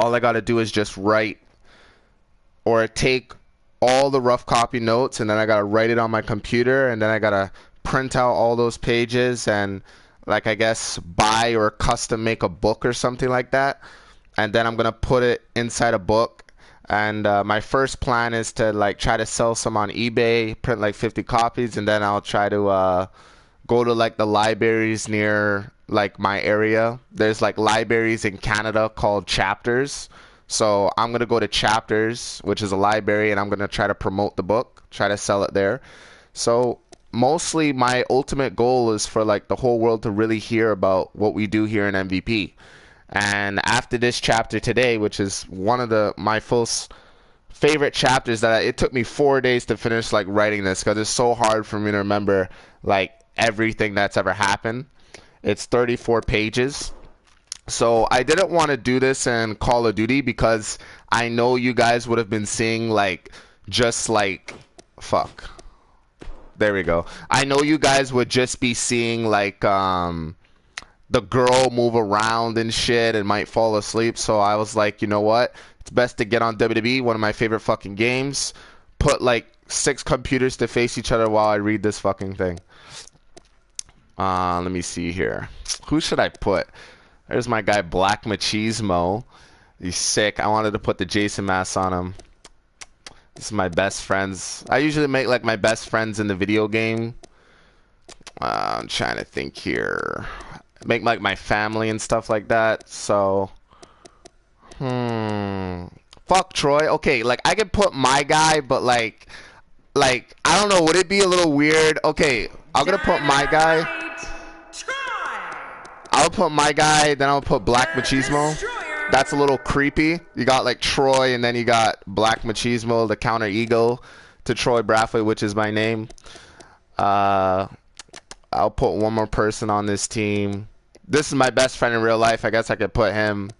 All I gotta do is just write or take all the rough copy notes, and then I gotta write it on my computer, and then I gotta print out all those pages and, like, I guess buy or custom make a book or something like that. And then I'm gonna put it inside a book. And my first plan is to, like, try to sell some on eBay, print like 50 copies, and then I'll try to go to, like, the libraries near, like, my area. There's, like, libraries in Canada called chapters. So I'm going to go to Chapters, which is a library, and I'm going to try to promote the book, try to sell it there. So mostly my ultimate goal is for, like, the whole world to really hear about what we do here in MVP. And after this chapter today, which is one of my most favorite chapters, that it took me 4 days to finish, like, writing this, because it's so hard for me to remember, like, everything that's ever happened. It's 34 pages. So I didn't want to do this in Call of Duty because I know you guys would have been seeing, like, just like, fuck. There we go. I know you guys would just be seeing, like, the girl move around and shit and might fall asleep. So I was like, you know what? It's best to get on WWE, one of my favorite fucking games. Put, like, 6 computers to face each other while I read this fucking thing. Let me see here. Who should I put? There's my guy, Black Cheesemo. He's sick. I wanted to put the Jason mask on him. This is my best friends. I usually make, like, my best friends in the video game. I'm trying to think here. Make, like, my family and stuff like that. So, fuck Troy. Okay, like, I could put my guy, but, like, I don't know. Would it be a little weird? Okay, I'm gonna put my guy. I'll put my guy, then I'll put Black Machismo. That's a little creepy. You got, like, Troy, and then you got Black Machismo, the counter ego to Troy Brathwaite, which is my name. I'll put one more person on this team. This is my best friend in real life. I guess I could put him,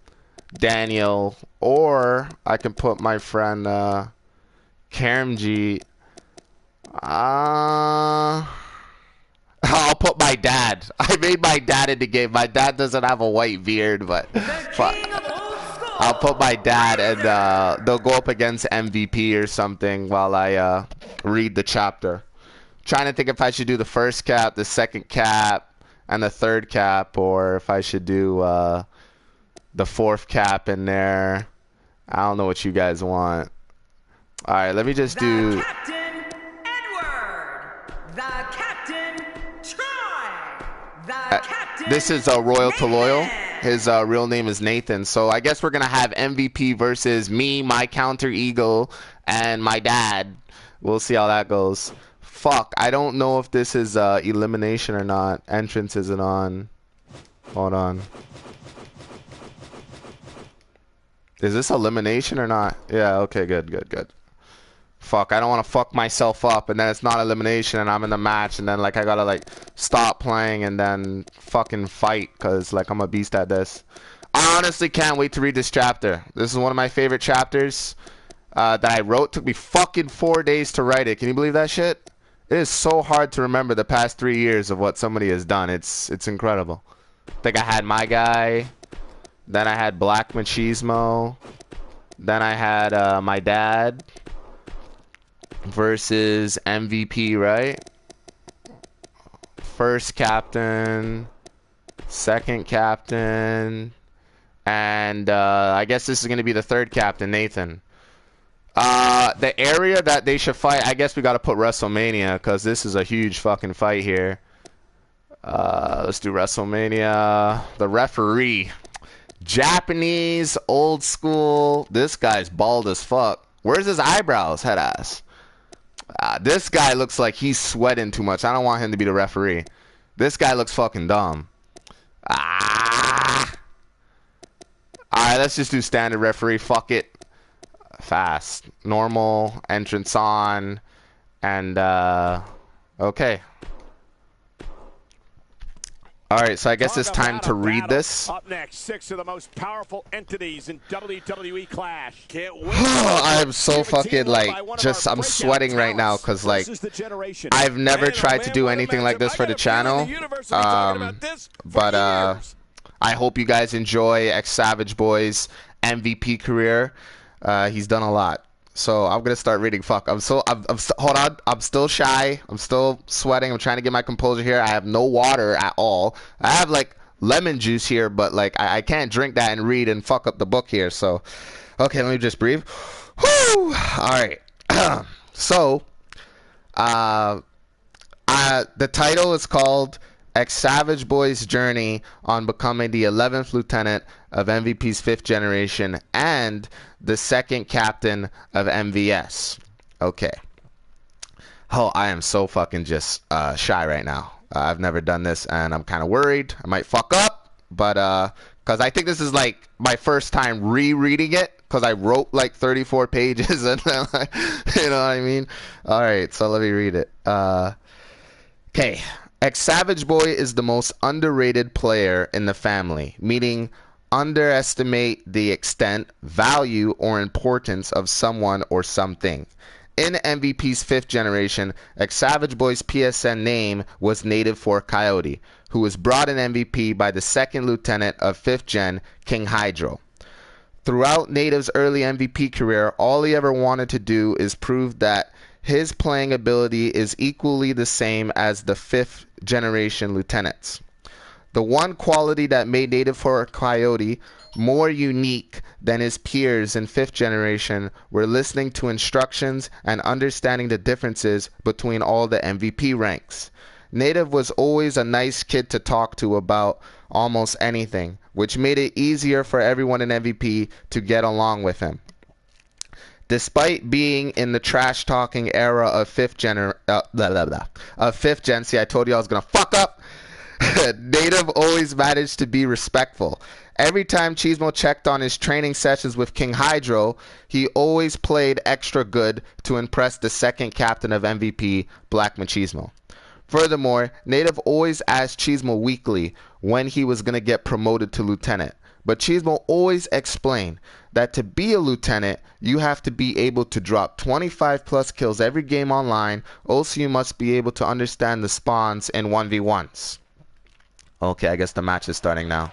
Daniel, or I can put my friend Karamji. I'll put my dad. I made my dad in the game. My dad doesn't have a white beard, but fuck. I'll put my dad, and they'll go up against MVP or something while I read the chapter. Trying to think if I should do the first cap, the second cap, and the third cap, or if I should do the fourth cap in there. I don't know what you guys want. All right, let me just do. Captain Edward, the Captain Troy, the Captain. This is Royal to Loyal. His real name is Nathan. So I guess we're gonna have MVP versus me, my counter ego, and my dad. We'll see how that goes. Fuck, I don't know if this is elimination or not. Entrance isn't on. Hold on. Is this elimination or not? Yeah, okay, good. Fuck, I don't want to fuck myself up, and then it's not elimination, and I'm in the match, and then, like, I gotta, like, stop playing and then fucking fight, because, like, I'm a beast at this. I honestly can't wait to read this chapter. This is one of my favorite chapters that I wrote. Took me fucking 4 days to write it. Can you believe that shit? It is so hard to remember the past 3 years of what somebody has done. It's incredible. I think I had my guy. Then I had Black Machismo. Then I had my dad versus MVP, right? First captain, second captain, and I guess this is going to be the third captain, Nathan. The area that they should fight, I guess we got to put WrestleMania, because this is a huge fucking fight here. Let's do WrestleMania. The referee. Japanese, old school. This guy's bald as fuck. Where's his eyebrows, head ass? This guy looks like he's sweating too much. I don't want him to be the referee. This guy looks fucking dumb. Alright, let's just do standard referee. Fuck it. Fast. Normal. Entrance on. And, okay. Alright, so I guess it's time to read this. Up next, 6 of the most powerful entities in WWE Clash. Can't wait. I'm so fucking, like, I'm sweating right now because, like, I've never tried to do anything like this for the channel. But I hope you guys enjoy Xsavageboys MVP career. He's done a lot. So I'm gonna start reading. Fuck. Hold on. I'm still shy. I'm still sweating. I'm trying to get my composure here. I have no water at all. I have like lemon juice here, but like I can't drink that and read and fuck up the book here. So, okay, let me just breathe. Whew. All right. So, the title is called Xsavageboy's Journey on Becoming the 11th Lieutenant of MVP's 5th Generation and the 2nd Captain of MVS. Okay. Oh, I am so fucking just shy right now. I've never done this, and I'm kind of worried. I might fuck up, but because I think this is like my first time rereading it, because I wrote like 34 pages, and you know what I mean? All right, so let me read it. Okay. Xsavageboy is the most underrated player in the family, meaning underestimate the extent, value, or importance of someone or something. In MVP's 5th generation, Xsavageboy's PSN name was Native for Coyote, who was brought in MVP by the 2nd lieutenant of 5th gen, King Hydro. Throughout Native's early MVP career, all he ever wanted to do is prove that his playing ability is equally the same as the 5th generation lieutenants. The one quality that made Native for Coyote more unique than his peers in 5th generation were listening to instructions and understanding the differences between all the MVP ranks. Native was always a nice kid to talk to about almost anything, which made it easier for everyone in MVP to get along with him. Despite being in the trash-talking era of 5th gen, see, I told you I was gonna fuck up. Native always managed to be respectful. Every time Cheesemo checked on his training sessions with King Hydro, he always played extra good to impress the 2nd captain of MVP, Black Machismo. Furthermore, Native always asked Cheesemo weekly when he was gonna get promoted to lieutenant. But Cheesemo always explained that to be a lieutenant, you have to be able to drop 25 plus kills every game online. Also, you must be able to understand the spawns in 1v1s. Okay, I guess the match is starting now.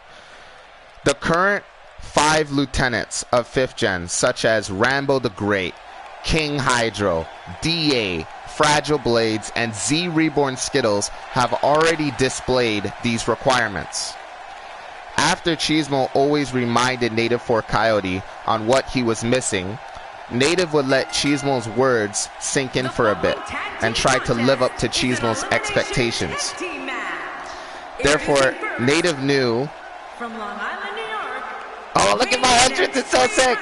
The current 5 lieutenants of 5th gen, such as Rambo the Great, King Hydro, DA, Fragile Blades, and Z Reborn Skittles, have already displayed these requirements. After Cheesemo always reminded Native for Coyote on what he was missing, Native would let Cheesemo's words sink in for a bit and try to live up to Cheesemo's expectations. Therefore, Native knew... Oh, look at my entrance, it's so sick!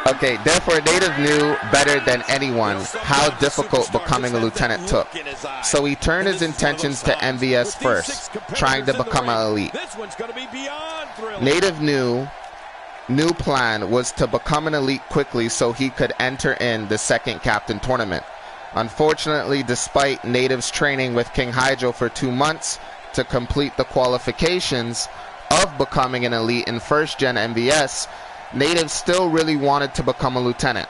Okay, therefore Native knew better than anyone how difficult becoming a lieutenant took. So he turned his intentions to MVS first, trying to become an elite. Native new plan was to become an elite quickly so he could enter in the 2nd captain tournament. Unfortunately, despite Native's training with King Hydro for 2 months to complete the qualifications of becoming an elite in 1st gen MVS, Native still really wanted to become a lieutenant,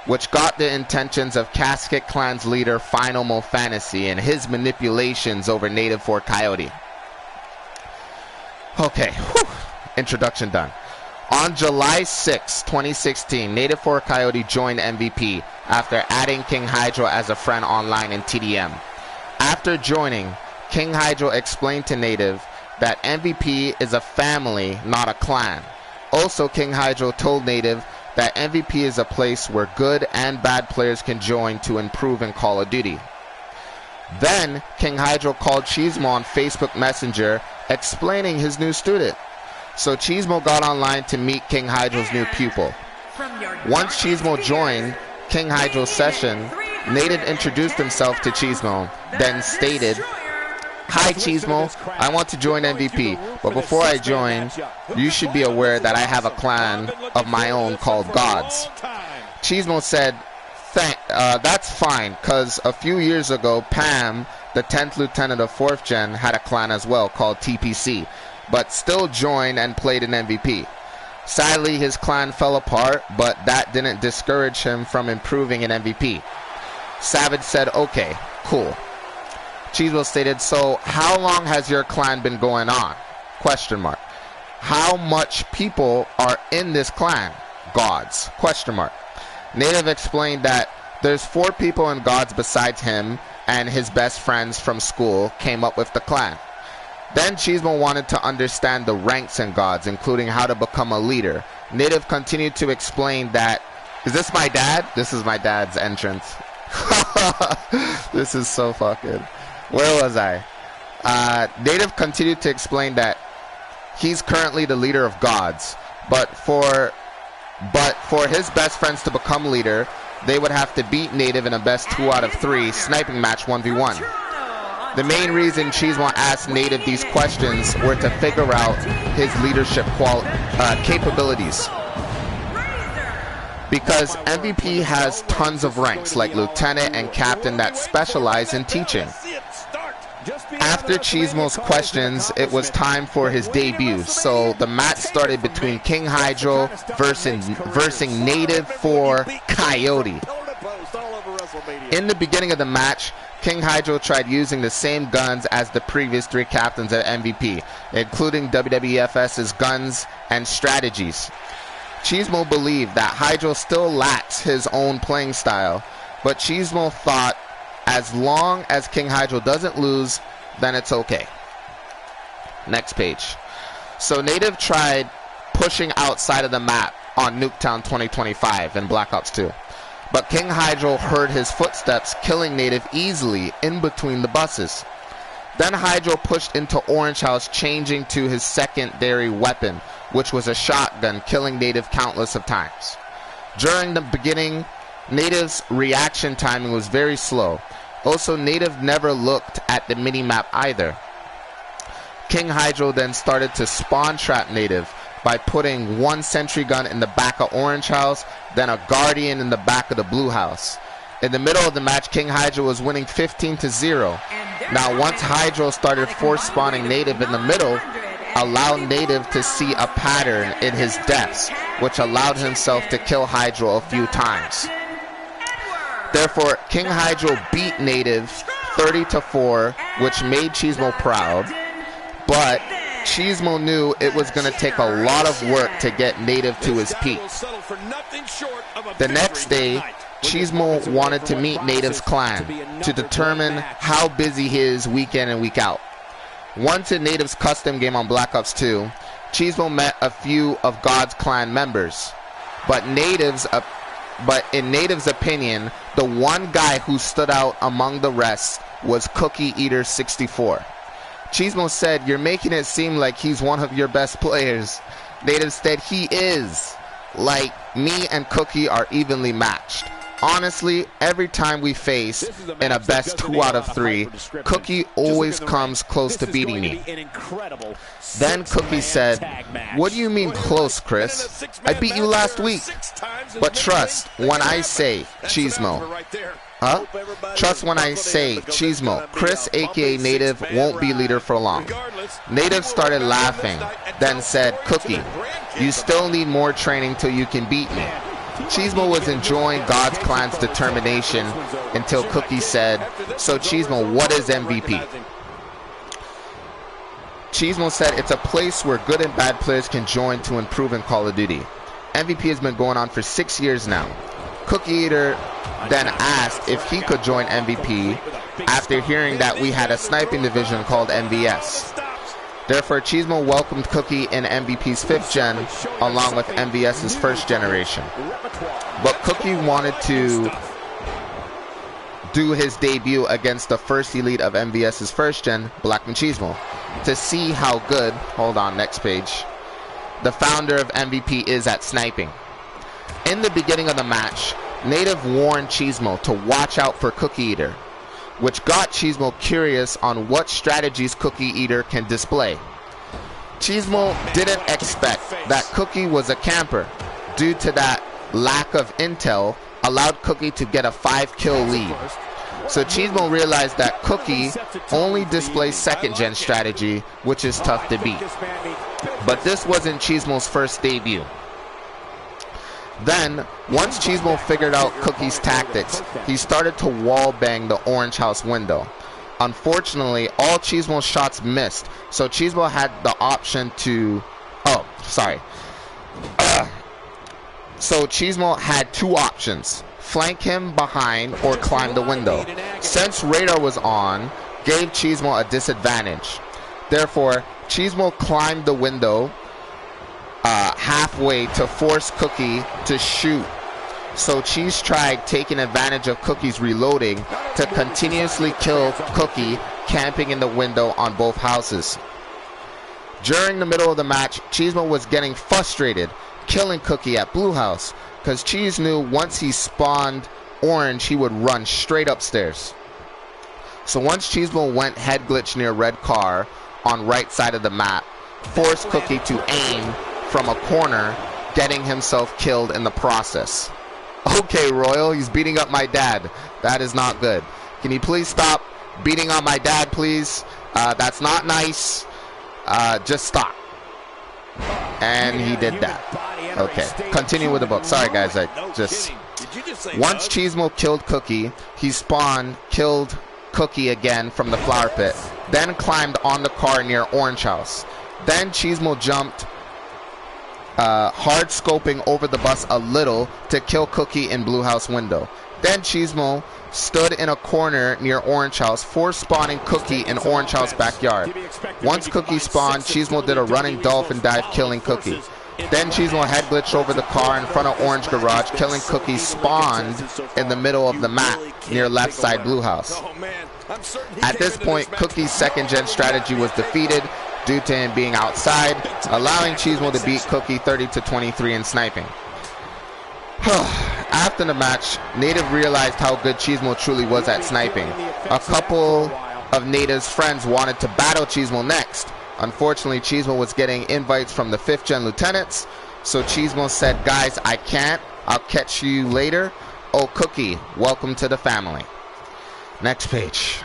which got the intentions of Casket Clan's leader Final Mo Fantasy and his manipulations over Native for Coyote. Okay, whew. Introduction done. On July 6, 2016, Native for Coyote joined MVP after adding King Hydro as a friend online in TDM. After joining, King Hydro explained to Native that MVP is a family, not a clan. Also, King Hydro told Native that MVP is a place where good and bad players can join to improve in Call of Duty. Then, King Hydro called Cheesemo on Facebook Messenger explaining his new student. So Cheesemo got online to meet King Hydro's new pupil. Once Cheesemo joined King Hydro's session, Native introduced himself to Cheesemo, then stated, "Hi Cheesemo, I want to join MVP, but before I join, you should be aware that I have a clan of my own called Gods." Cheesemo said, that's fine, cause a few years ago, Pam, the 10th lieutenant of 4th gen, had a clan as well called TPC, but still joined and played in MVP. Sadly, his clan fell apart, but that didn't discourage him from improving in MVP. Savage said, "Okay, cool." Cheesemo stated, "So how long has your clan been going on?" Question mark. How much people are in this clan? Gods? Question mark. Native explained that there's 4 people in Gods besides him, and his best friends from school came up with the clan. Then Cheesemo wanted to understand the ranks in Gods, including how to become a leader. Native continued to explain that, is this my dad? This is my dad's entrance. This is so fucking... Where was I? Native continued to explain that he's currently the leader of Gods, but for his best friends to become leader, they would have to beat Native in a best 2 out of 3 sniping match 1v1. The main reason Cheesemo asked Native these questions were to figure out his leadership capabilities. Because MVP has tons of ranks like Lieutenant and Captain that specialize in teaching. After Cheesemo's questions, it was time for his debut, so the match started between King Hydro versus Native for Coyote. In the beginning of the match, King Hydro tried using the same guns as the previous 3 captains at MVP, including WWEFS's guns and strategies. Cheesemo believed that Hydro still lacks his own playing style, but Cheesemo thought as long as King Hydro doesn't lose, then it's okay. Next page. So Native tried pushing outside of the map on Nuketown 2025 in Black Ops 2. But King Hydro heard his footsteps, killing Native easily in between the buses. Then Hydro pushed into Orange House, changing to his secondary weapon, which was a shotgun, killing Native countless of times. During the beginning, Native's reaction timing was very slow. Also, Native never looked at the minimap either. King Hydro then started to spawn trap Native by putting 1 sentry gun in the back of Orange House, then a Guardian in the back of the Blue House. In the middle of the match, King Hydro was winning 15-0. Now, once Hydro started force spawning Native in the middle, allowed Native to see a pattern in his deaths, which allowed himself to kill Hydro a few times. Therefore, King Hydro beat Native 30-4, which made Cheesemo proud, but Cheesemo knew it was going to take a lot of work to get Native to his peak. The next day, Cheesemo wanted to meet Native's clan to determine how busy he is week in and week out. Once in Native's custom game on Black Ops 2, Cheesemo met a few of God's clan members, but in Native's opinion, the one guy who stood out among the rest was Cookie Eater 64. Cheesemo said, "You're making it seem like he's one of your best players." Native said, "He is. Like, me and Cookie are evenly matched. Honestly, every time we face in a best 2 out of 3, Cookie always comes close to beating me." Then Cookie said, "What do you mean close, Chris? I beat you last week." But trust when I say Cheesemo. Huh? Trust when I say Cheesemo. Chris, aka Native, won't be leader for long. Native started laughing, then said, "Cookie, you still need more training till you can beat me." Cheesemo was enjoying God's clan's determination until Cookie said, "So Cheesemo, what is MVP?" Cheesemo said, "It's a place where good and bad players can join to improve in Call of Duty. MVP has been going on for 6 years now." Cookie Eater then asked if he could join MVP after hearing that we had a sniping division called MVS. Therefore, Cheesemo welcomed Cookie in MVP's 5th gen along with MVS's 1st generation. But Cookie wanted to do his debut against the first elite of MVS's 1st gen, Black Cheesemo, to see how good, hold on, next page, the founder of MVP is at sniping. In the beginning of the match, Native warned Cheesemo to watch out for Cookie Eater, which got Cheesemo curious on what strategies Cookie Eater can display. Cheesemo didn't expect that Cookie was a camper. Due to that lack of intel, allowed Cookie to get a 5-kill lead. So Cheesemo realized that Cookie only displays 2nd gen strategy, which is tough to beat. But this wasn't Cheesemo's first debut. Then, once Cheesemo figured out Cookie's tactics, he started to wallbang the Orange House window. Unfortunately, all Cheesemo's shots missed, so Cheesemo had the option to... Sorry. So cheesemo had two options: flank him behind or climb the window. Since radar was on, gave cheesemo a disadvantage. Therefore, cheesemo climbed the window halfway to force Cookie to shoot. So Cheese tried taking advantage of Cookie's reloading to continuously kill Cookie, camping in the window on both houses. During the middle of the match, cheesemo was getting frustrated, killing Cookie at Blue House, because Cheese knew once he spawned orange, he would run straight upstairs. So once cheesemo went head glitch near red car on right side of the map, forced Cookie to aim from a corner, getting himself killed in the process. Okay, Royal, he's beating up my dad. That is not good. Can you please stop beating on my dad, please? That's not nice. Just stop. And he did that. Okay, continue with the book. Sorry, guys. Once cheesemo killed Cookie, he spawned, killed Cookie again from the flower pit, then climbed on the car near Orange House. Then cheesemo jumped, hard scoping over the bus a little to kill Cookie in Blue House window. Then cheesemo stood in a corner near Orange House, force spawning Cookie in Orange House backyard. Once Cookie spawned, cheesemo did a running dolphin dive, killing Cookie. Then cheesemo head glitched over the car in front of Orange Garage, killing Cookie, spawned in the middle of the map near left side Blue House. At this point, Cookie's second gen strategy was defeated due to him being outside, allowing cheesemo to beat Cookie 30-23 in sniping. After the match, Native realized how good cheesemo truly was at sniping. A couple of Native's friends wanted to battle cheesemo next. Unfortunately, cheesemo was getting invites from the 5th gen lieutenants, so cheesemo said, "Guys, I can't. I'll catch you later. Oh, Cookie, welcome to the family." Next page.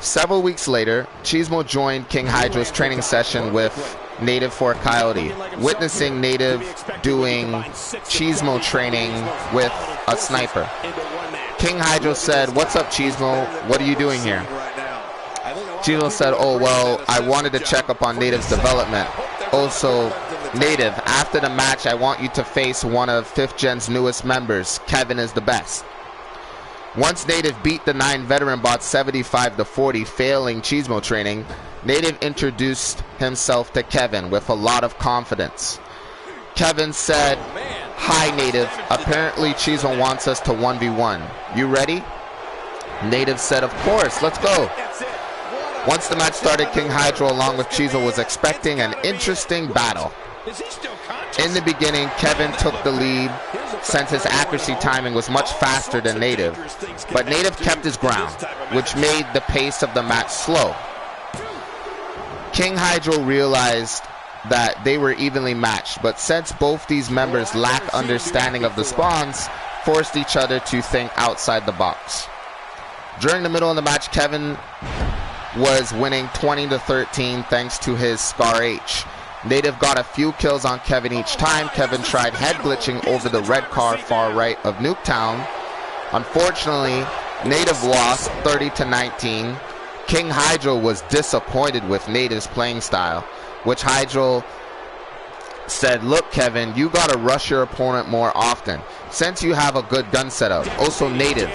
Several weeks later, cheesemo joined King Hydro's training session with Native for Coyote, witnessing Native doing cheesemo training with a sniper. King Hydro said, "What's up, cheesemo? What are you doing here?" cheesemo said, "Oh, well, I wanted to check up on Native's development. Also, Native, after the match, I want you to face one of 5th Gen's newest members. Kevin is the best." Once Native beat the 9 veteran bots 75-40, failing cheesemo training, Native introduced himself to Kevin with a lot of confidence. Kevin said, "Hi, Native. Apparently cheesemo wants us to 1v1. You ready?" Native said, "Of course, let's go." Once the match started, King Hydro along with cheesemo was expecting an interesting battle. In the beginning, Kevin took the lead since his accuracy timing was much faster than Native, but Native kept his ground, which made the pace of the match slow. King Hydro realized that they were evenly matched, but since both these members lacked understanding of the spawns, forced each other to think outside the box. During the middle of the match, Kevin was winning 20-13 thanks to his Scar H. Native got a few kills on Kevin each time. Kevin tried head glitching over the red car far right of Nuketown. Unfortunately, Native lost 30-19. King Hydro was disappointed with Native's playing style, which Hydro said, "Look, Kevin, you gotta rush your opponent more often, since you have a good gun setup. Also, Native,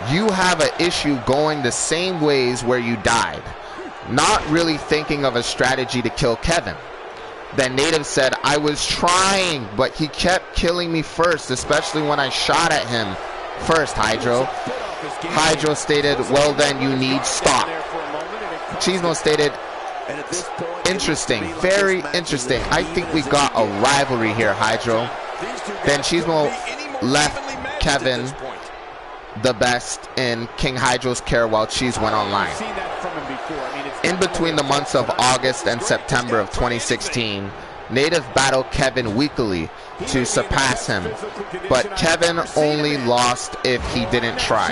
you have an issue going the same ways where you died, not really thinking of a strategy to kill Kevin." Then Native said, "I was trying, but he kept killing me first, especially when I shot at him first, Hydro." Hydro stated, "Well, then you need stop." cheesemo stated, "Interesting, very interesting. I think we got a rivalry here, Hydro." Then cheesemo left Kevin the best in King Hydro's care while Cheese went online. In between the months of August and September of 2016, Native battled Kevin weekly to surpass him, but Kevin only lost if he didn't try.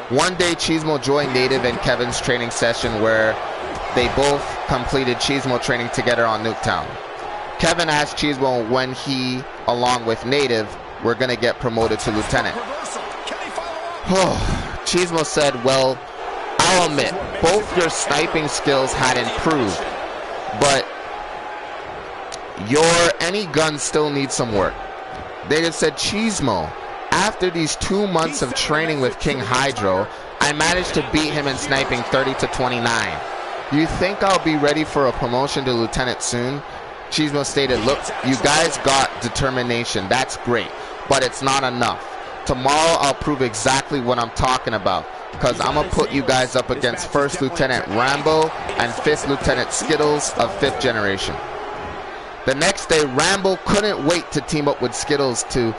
One day, cheesemo joined Native in Kevin's training session where they both completed cheesemo training together on Nuketown. Kevin asked cheesemo when he, along with Native, were going to get promoted to lieutenant. cheesemo said, "Well, I'll admit, both your sniping skills had improved, but any gun still needs some work. Native said, cheesemo, after these 2 months of training with King Hydro, I managed to beat him in sniping 30 to 29. You think I'll be ready for a promotion to lieutenant soon? Cheesemo stated, look, you guys got determination. That's great, but it's not enough. Tomorrow I'll prove exactly what I'm talking about, because I'm going to put you guys up against 1st Lieutenant Rambo and 5th Lieutenant Skittles of 5th generation. The next day, Rambo couldn't wait to team up with Skittles to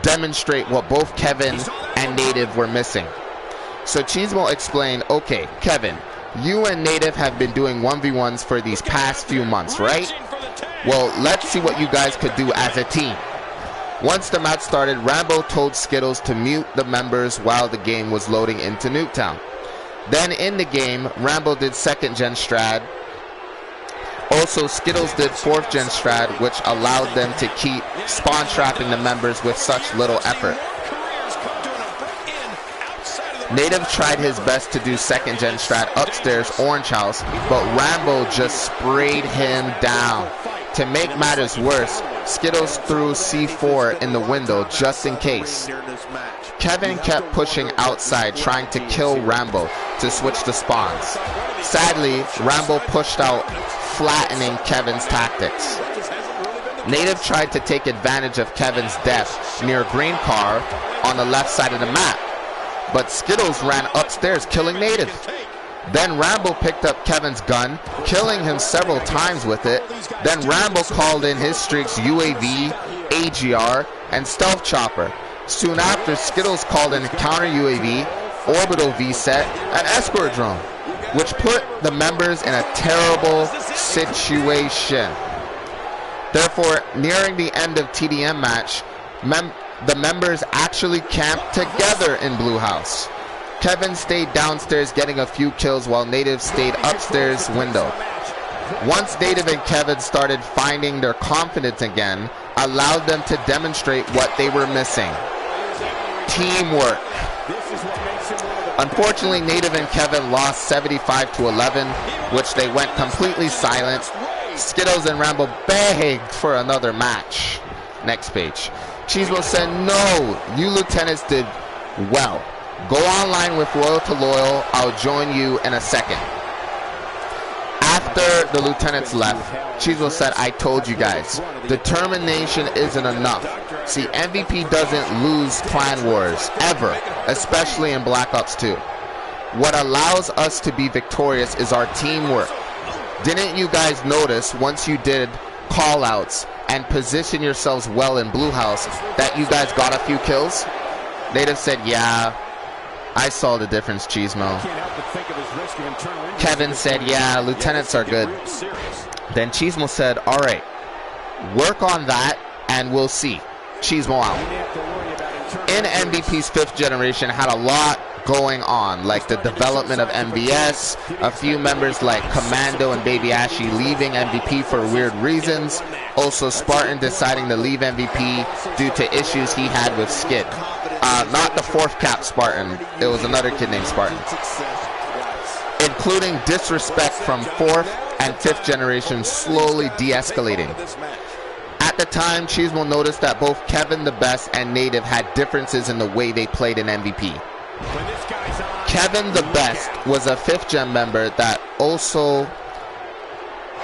demonstrate what both Kevin and Native were missing. So cheesemo explained, okay, Kevin, you and Native have been doing 1v1s for these past few months, right? Well, let's see what you guys could do as a team. Once the match started, Rambo told Skittles to mute the members while the game was loading into Nuketown. Then in the game, Rambo did 2nd gen strat. Also, Skittles did 4th gen strat, which allowed them to keep spawn trapping the members with such little effort. Native tried his best to do 2nd gen strat upstairs Orange House, but Rambo just sprayed him down. To make matters worse, Skittles threw C4 in the window just in case. Kevin kept pushing outside, trying to kill Rambo to switch the spawns. Sadly, Rambo pushed out, flattening Kevin's tactics. Native tried to take advantage of Kevin's death near Green Car on the left side of the map, but Skittles ran upstairs, killing Native. Then Rambo picked up Kevin's gun, killing him several times with it. Then Rambo called in his streaks UAV, AGR, and Stealth Chopper. Soon after, Skittles called in counter UAV, Orbital VSET, and Escort Drone, which put the members in a terrible situation. Therefore, nearing the end of TDM match, the members actually camped together in Blue House. Kevin stayed downstairs getting a few kills while Native stayed upstairs window. Once Native and Kevin started finding their confidence again, allowed them to demonstrate what they were missing. Teamwork. Unfortunately, Native and Kevin lost 75 to 11, which they went completely silent. Skittles and Rambo begged for another match. Next page. Cheesemo said, no, you lieutenants did well. Go online with Loyal to Loyal. I'll join you in a second. After the lieutenants left, Cheesemo said, I told you guys, determination isn't enough. See, MVP doesn't lose clan wars, ever, especially in Black Ops 2. What allows us to be victorious is our teamwork. Didn't you guys notice once you did call-outs and position yourselves well in Blue House that you guys got a few kills? Native said, yeah, I saw the difference, Cheesemo. Kevin said, yeah, lieutenants are good. Then Cheesemo said, alright, work on that and we'll see. Cheesemo out. In MVP's 5th generation had a lot going on, like the development of MVS, a few members like Commando and Baby Ashy leaving MVP for weird reasons, also Spartan deciding to leave MVP due to issues he had with Skid. Not the 4th Capt Spartan, it was another kid named Spartan. Including disrespect from 4th and 5th generation slowly de-escalating. At the time, Cheesemo noticed that both Kevin the Best and Native had differences in the way they played in MVP. Kevin the Best was a 5th gen member that also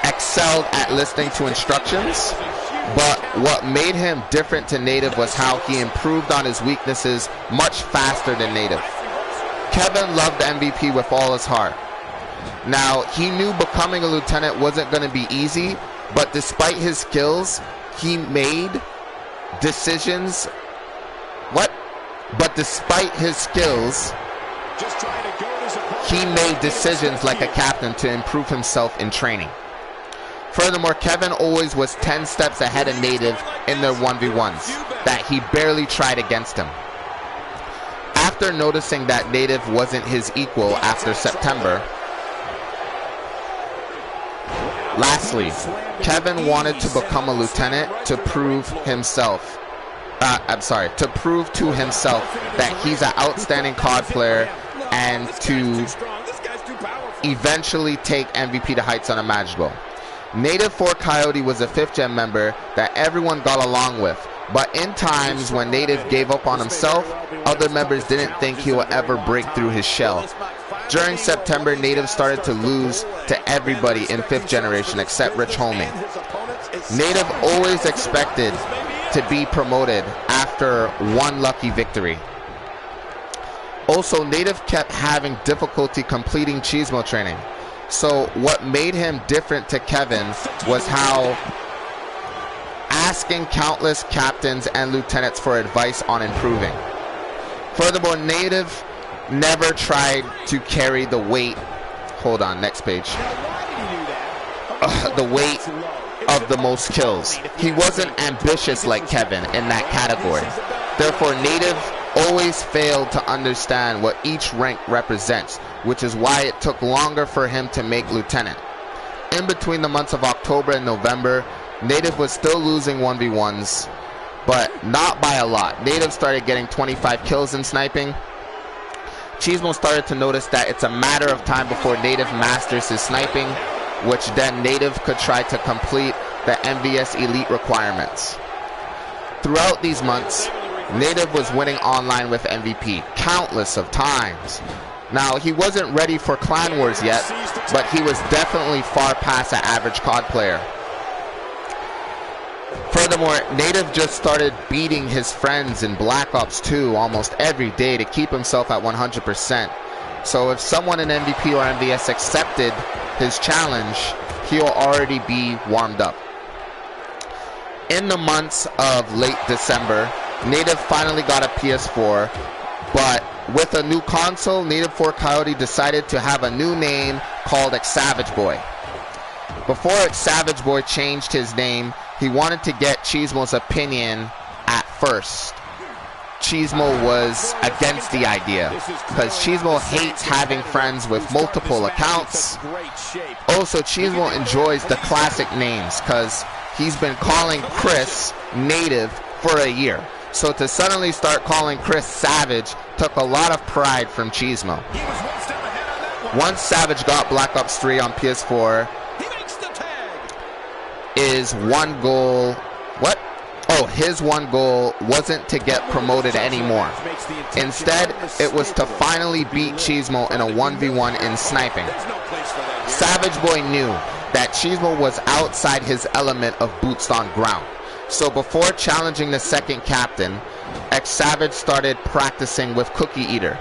excelled at listening to instructions, but what made him different to Native was how he improved on his weaknesses much faster than Native. Kevin loved MVP with all his heart. Now, he knew becoming a lieutenant wasn't going to be easy, but despite his skills, he made decisions. But despite his skills, he made decisions like a captain to improve himself in training. Furthermore, Kevin always was 10 steps ahead of Native in their 1v1s that he barely tried against him. After noticing that Native wasn't his equal after September, lastly, Kevin wanted to become a lieutenant to prove himself. To prove to himself that he's an outstanding COD player and to eventually take MVP to heights unimaginable. Native 4 Coyote was a 5th gen member that everyone got along with, but in times when Native gave up on himself, other members didn't think he would ever break through his shell. During September, Native started to lose to everybody in 5th generation except Rich Homing. Native always expected to be promoted after one lucky victory. Also, Native kept having difficulty completing cheesemo training. So what made him different to Kevin was how asking countless captains and lieutenants for advice on improving. Furthermore, Native never tried to carry the weight. Hold on, next page. The weight of the most kills. He wasn't ambitious like Kevin in that category. Therefore, Native always failed to understand what each rank represents, which is why it took longer for him to make lieutenant. In between the months of October and November, Native was still losing 1v1s, but not by a lot. Native started getting 25 kills in sniping. Cheesemo started to notice that it's a matter of time before Native masters his sniping, which then Native could try to complete the MVS elite requirements. Throughout these months, Native was winning online with MVP countless of times. Now, he wasn't ready for Clan Wars yet, but he was definitely far past an average COD player. Furthermore, Native just started beating his friends in Black Ops 2 almost every day to keep himself at 100%. So if someone in MVP or MVS accepted his challenge, he'll already be warmed up. In the months of late December, Native finally got a PS4, but with a new console, Native 4 Coyote decided to have a new name called Xsavageboy. Before Xsavageboy changed his name, he wanted to get Cheesemo's opinion at first. Cheesemo was against the idea, because Cheesemo hates having friends with multiple accounts. Also, Cheesemo enjoys the classic names, because he's been calling Chris Native for a year. So to suddenly start calling Chris Savage took a lot of pride from Cheesemo. Once Savage got Black Ops 3 on PS4, his one goal wasn't to get promoted anymore. Instead, it was to finally beat Cheesemo in a 1v1 in sniping. Xsavageboy knew that Cheesemo was outside his element of boots on ground. So before challenging the second captain, Xsavage started practicing with Cookie Eater.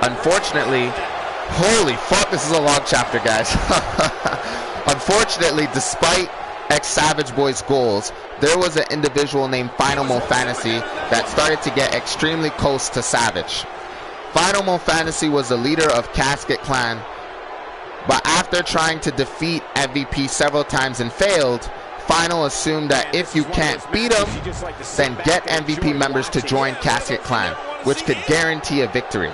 Unfortunately, holy fuck, this is a long chapter, guys. Unfortunately, despite Xsavageboy's goals, there was an individual named Futhermore Fantasy that started to get extremely close to Savage. Futhermore Fantasy was the leader of Casket Clan, but after trying to defeat MVP several times and failed, Final assumed that if you can't beat him, then get MVP members to join Casket Clan, which could guarantee a victory.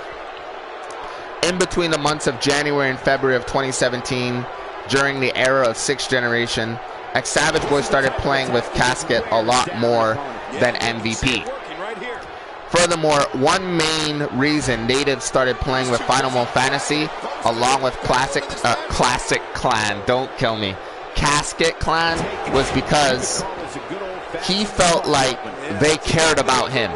In between the months of January and February of 2017, during the era of 6th generation, Xsavageboy started playing with Casket a lot more than MVP. Furthermore, one main reason Native started playing with Futhermore Fantasy, along with Classic Clan, don't kill me, Casket Clan, was because he felt like they cared about him.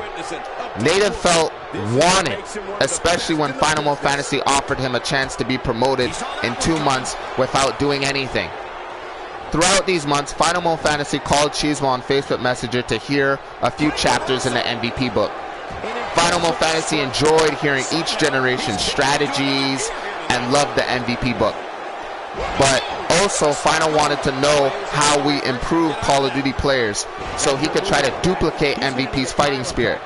Native felt wanted, especially when Futhermore Fantasy offered him a chance to be promoted in 2 months without doing anything. Throughout these months, Futhermore Fantasy called Cheesemo on Facebook Messenger to hear a few chapters in the MVP book. Futhermore Fantasy enjoyed hearing each generation's strategies and loved the MVP book. But also, Final wanted to know how we improve Call of Duty players so he could try to duplicate MVP's fighting spirit.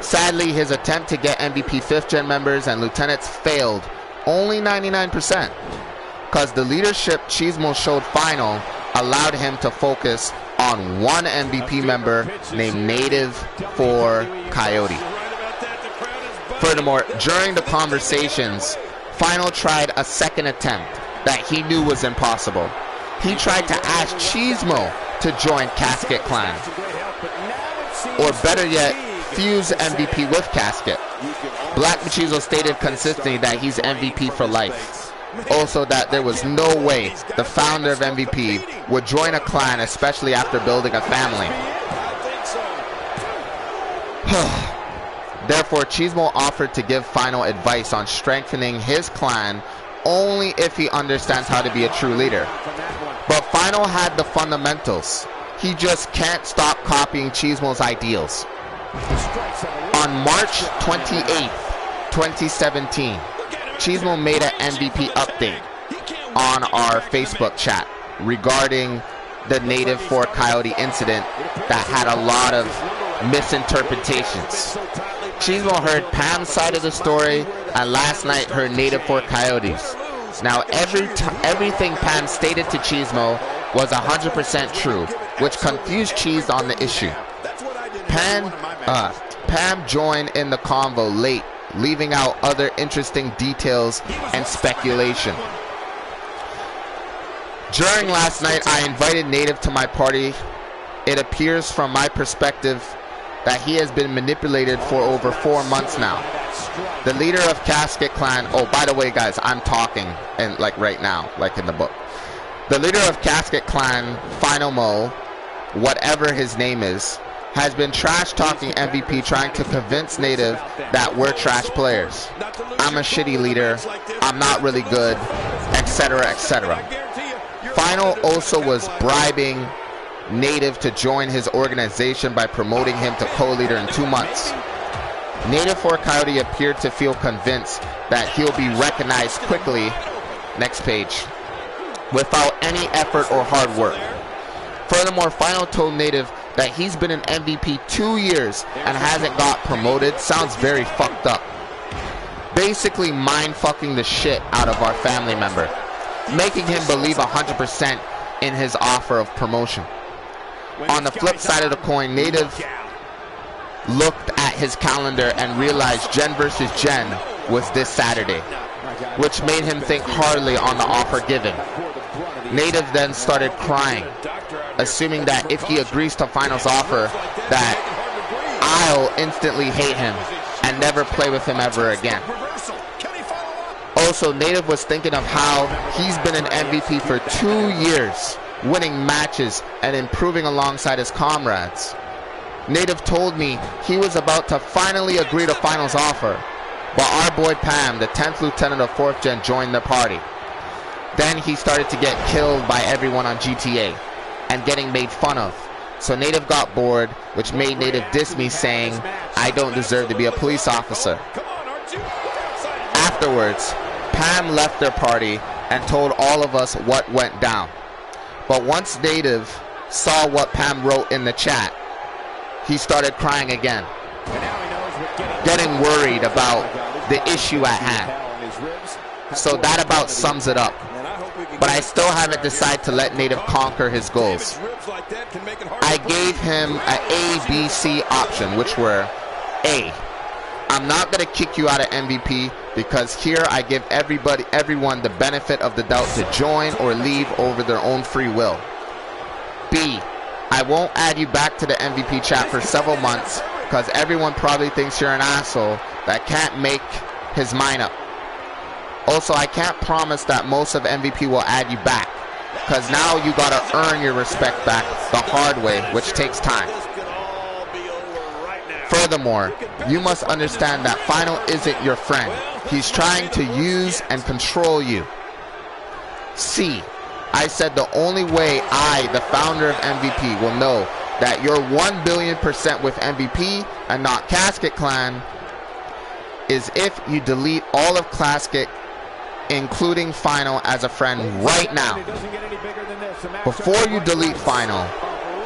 Sadly, his attempt to get MVP 5th gen members and lieutenants failed, only 99%, because the leadership Cheesemo showed Final allowed him to focus on one MVP member named Native 4 Coyote. Furthermore, during the conversations, Final tried a second attempt that he knew was impossible. He tried to ask Cheesemo to join Casket Clan, or better yet, fuse MVP with Casket. Black Machismo stated consistently that he's MVP for life. Also that there was no way the founder of MVP would join a clan, especially after building a family. Therefore, Cheesemo offered to give Final advice on strengthening his clan only if he understands how to be a true leader. But Final had the fundamentals. He just can't stop copying Cheesemo's ideals. On March 28th, 2017, Cheesemo made an MVP update on our Facebook chat regarding the native for Coyote incident that had a lot of misinterpretations. Cheesemo heard Pam's side of the story, and last night heard native for Coyotes. Now everything Pam stated to Cheesemo was 100% true, which confused Cheese on the issue. Pam joined in the convo late, leaving out other interesting details and speculation. During last night, I invited Native to my party. It appears from my perspective that he has been manipulated for over 4 months now. The leader of Casket Clan, oh, by the way, guys, I'm talking and like right now, like in the book. The leader of Casket Clan, Final Mo, whatever his name is, has been trash talking MVP, trying to convince Native that we're trash players. I'm a shitty leader, I'm not really good, etc., etc. Final also was bribing Native to join his organization by promoting him to co-leader in 2 months. Native for Coyote appeared to feel convinced that he'll be recognized quickly, next page, without any effort or hard work. Furthermore, Final told Native that he's been an MVP 2 years and hasn't got promoted. Sounds very fucked up. Basically mind fucking the shit out of our family member, making him believe 100% in his offer of promotion. On the flip side of the coin, Native looked at his calendar and realized Gen versus Gen was this Saturday, which made him think hardly on the offer given. Native then started crying, assuming that if he agrees to Final's offer, that I'll instantly hate him and never play with him ever again. Also, Native was thinking of how he's been an MVP for 2 years, winning matches and improving alongside his comrades. Native told me he was about to finally agree to Final's offer, but our boy Pam, the 10th lieutenant of 4th Gen, joined the party. Then he started to get killed by everyone on GTA and getting made fun of. So Native got bored, which made Native diss me, saying I don't deserve to be a police officer. Afterwards, Pam left their party and told all of us what went down. But once Native saw what Pam wrote in the chat, he started crying again, getting worried about the issue at hand. So that about sums it up. But I still haven't decided to let Native conquer his goals. I gave him an A, B, C option, which were A, I'm not going to kick you out of MVP, because here I give everyone the benefit of the doubt to join or leave over their own free will. B, I won't add you back to the MVP chat for several months, because everyone probably thinks you're an asshole that can't make his mind up. Also, I can't promise that most of MVP will add you back, because now you gotta earn your respect back the hard way, which takes time. Furthermore, you must understand that Final isn't your friend. He's trying to use and control you. C, I said the only way I, the founder of MVP, will know that you're 1,000,000,000% with MVP and not Casket Clan is if you delete all of Casket, including Final, as a friend right now. Before you delete Final,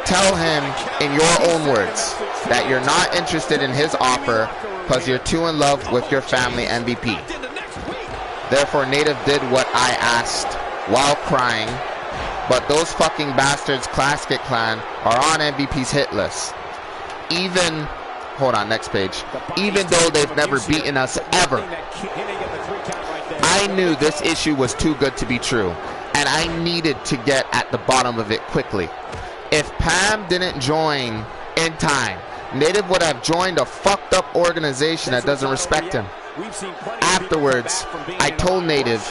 tell him in your own words that you're not interested in his offer because you're too in love with your family MVP. Therefore, Native did what I asked while crying, but those fucking bastards, Casket Clan, are on MVP's hit list. Even, hold on, next page, even though they've never beaten us ever. I knew this issue was too good to be true, and I needed to get at the bottom of it quickly. If Pam didn't join in time, Native would have joined a fucked up organization that doesn't respect him. Afterwards, I told Native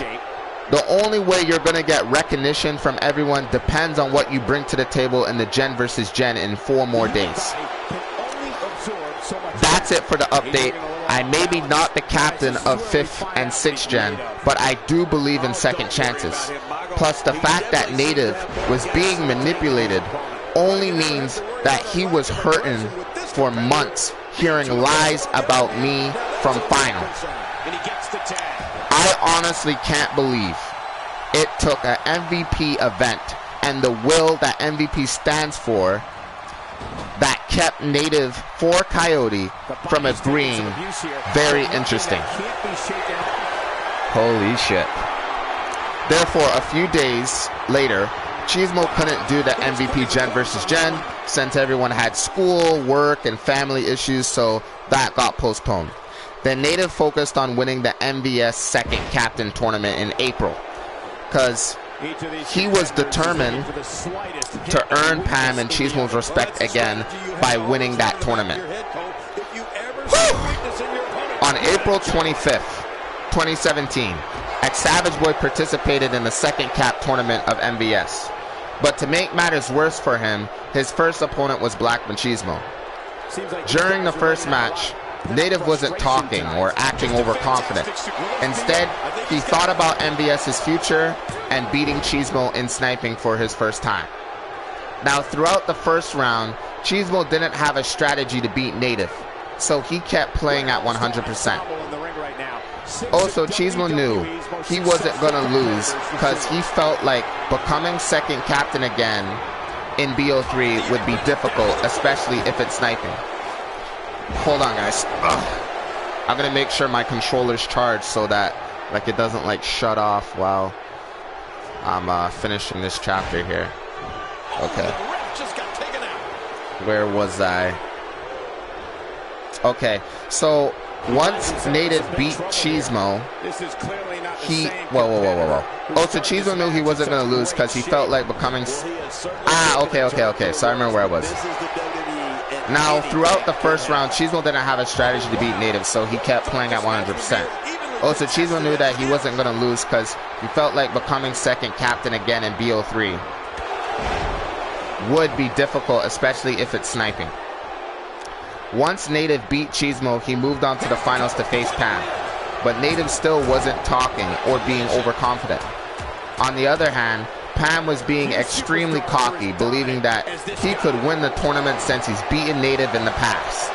The only way you're going to get recognition from everyone depends on what you bring to the table in the Gen versus Gen in 4 more days. That's it for the update. I may be not the captain of 5th and 6th Gen, but I do believe in second chances. Plus, the fact that Native was being manipulated only means that he was hurting for months, hearing lies about me from finals. I honestly can't believe it took an MVP event and the will that MVP stands for that kept Native for Coyote from agreeing. Very interesting. Holy shit. Therefore, a few days later, Cheesemo couldn't do the MVP Gen versus Gen since everyone had school, work, and family issues, so that got postponed. Then Native focused on winning the MVS second captain tournament in April, because he was determined to earn Pam and Cheesemo's respect again by winning that tournament. On April 25th, 2017, Xsavageboy participated in the second cap tournament of MVS. But to make matters worse for him, his first opponent was Black Machismo. During the first match, Native wasn't talking or acting overconfident. Instead, he thought about MVS's future and beating Cheesemo in sniping for his first time. Now, throughout the first round, Cheesemo didn't have a strategy to beat Native, so he kept playing at 100%. Also, Cheesemo knew he wasn't going to lose because he felt like becoming second captain again in BO3 would be difficult, especially if it's sniping. Hold on, guys. I'm going to make sure my controller's charged so that like it doesn't like shut off while I'm finishing this chapter here. Okay. Where was I? Okay, so once Native beat Cheesemo, he... Whoa. Oh, so Cheesemo knew he wasn't going to lose because he felt like becoming... Okay. So I remember where I was. Now, throughout the first round, Cheesemo didn't have a strategy to beat Native, so he kept playing at 100%. Oh, so Cheesemo knew that he wasn't going to lose because he felt like becoming second captain again in BO3 would be difficult, especially if it's sniping. Once Native beat Cheesemo, he moved on to the finals to face Pam, but Native still wasn't talking or being overconfident. On the other hand, Pam was being extremely cocky, believing that he could win the tournament since he's beaten Native in the past.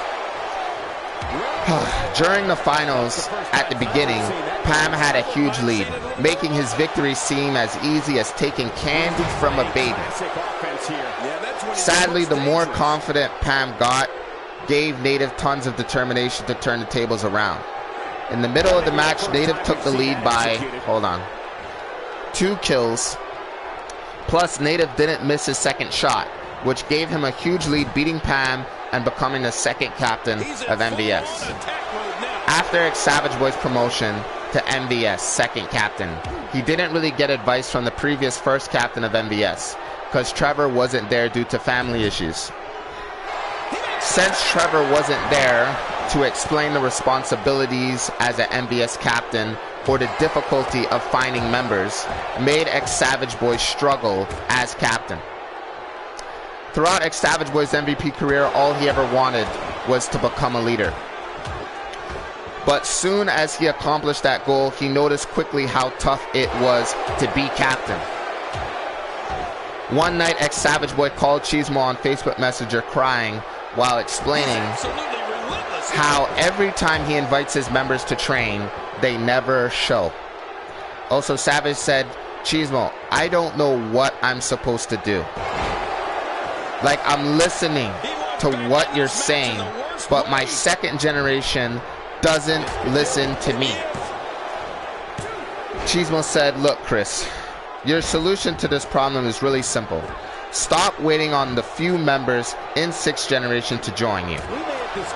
During the finals, at the beginning, Pam had a huge lead, making his victory seem as easy as taking candy from a baby. Sadly, the more confident Pam got, gave Native tons of determination to turn the tables around. In the middle of the match, Native took the lead by, 2 kills. Plus, Native didn't miss his second shot, which gave him a huge lead, beating Pam and becoming the second captain of MVS. After Xsavageboy's promotion to MVS second captain, he didn't really get advice from the previous first captain of MVS, because Trevor wasn't there due to family issues. Since Trevor wasn't there to explain the responsibilities as an MVS captain or the difficulty of finding members, made Xsavageboy struggle as captain. Throughout Xsavageboy's MVP career, all he ever wanted was to become a leader. But soon as he accomplished that goal, he noticed quickly how tough it was to be captain. One night, Xsavageboy called Cheesemo on Facebook Messenger crying while explaining how every time he invites his members to train, they never show. Also, Savage said, Cheesemo, I don't know what I'm supposed to do. Like, I'm listening to what you're saying, but my second generation doesn't listen to me. Cheesemo said, look, Chris, your solution to this problem is really simple. Stop waiting on the few members in 6th generation to join you.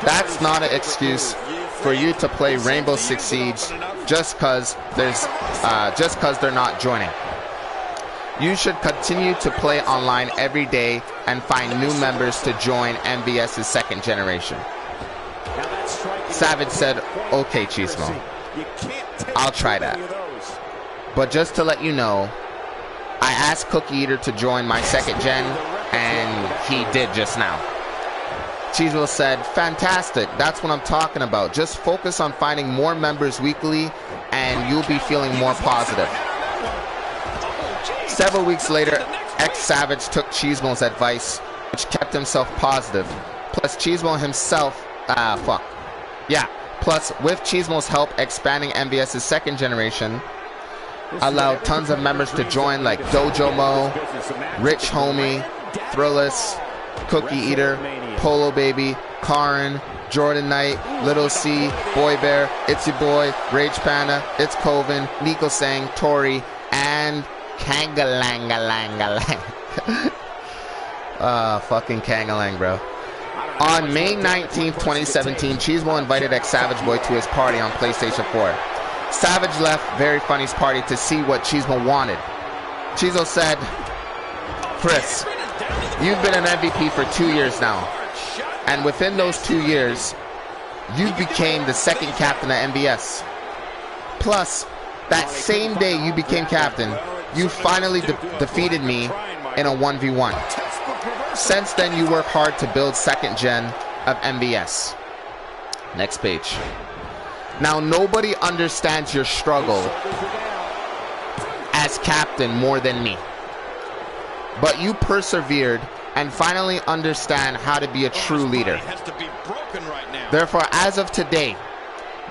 That's not an excuse for you to play Rainbow Six Siege just because they're not joining. You should continue to play online every day and find new members to join MVS's second generation. Savage said, okay, Cheesemo, I'll try that. But just to let you know, I asked Cookie Eater to join my second gen, and he did just now. Cheesemo said, fantastic, that's what I'm talking about. Just focus on finding more members weekly, and you'll be feeling more positive. Several weeks later, Xsavage took Cheesemo's advice, which kept himself positive. Plus, Cheesemo himself, Plus, with Cheesemo's help expanding MVS's second generation, allowed tons of members to join like Dojo Mo, Rich Homie, Thrillist, Cookie Eater, Polo Baby, Karin, Jordan Knight, Little C, Boy Bear, It's Your Boy, Rage Panda, It's Coven, Nico Sang, Tori, and Kangalangalangalang. Fucking Kangalang, bro. On May 19th, 2017, Cheesemo invited Xsavageboy to his party on PlayStation 4. Savage left Very Funny's party to see what Cheesemo wanted. Cheesemo said, Chris, you've been an MVP for 2 years now. And within those 2 years, you became the second captain at MVS. Plus, that same day you became captain, you finally defeated me in a 1v1. Since then, you work hard to build second gen of MVS. Next page. Now, nobody understands your struggle as captain more than me. But you persevered and finally understand how to be a true leader. Therefore, as of today,